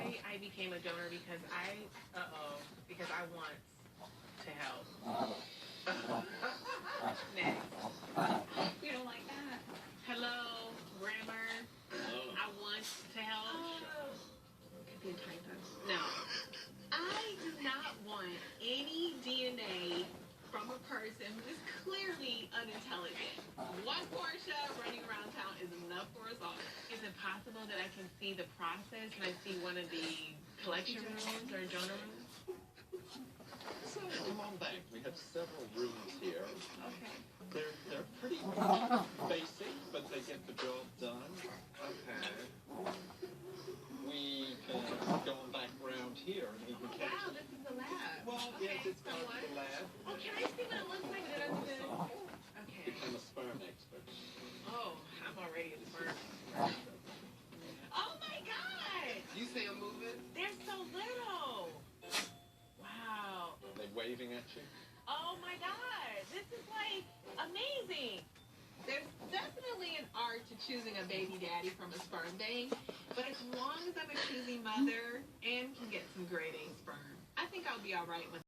I became a donor because because I want to help. Next. You don't like that? Hello, grammar. I want to help. Could be a typo. No. I do not want any DNA from a person who is clearly unintelligent. One Portia running around town is enough for us all. Is it possible that I can see the process and I see one of the collection rooms or donor rooms? So come on back. We have several rooms here. Okay. They're pretty basic, but they get the job done. Okay. We can go on back around here and we can catch Wow, it. this is the lab. Well, Okay, yes, it's part of the lab. Oh, can I see what it looks like? Did I do this? Okay. Become a sperm expert. Oh, I'm already a sperm. Oh my God! You say I'm moving? They're so little. Wow. Are they waving at you? Oh my God! This is like amazing. There's definitely an art to choosing a baby daddy from a sperm bank, but as long as I'm a choosy mother and can get some grade A sperm, I think I'll be all right with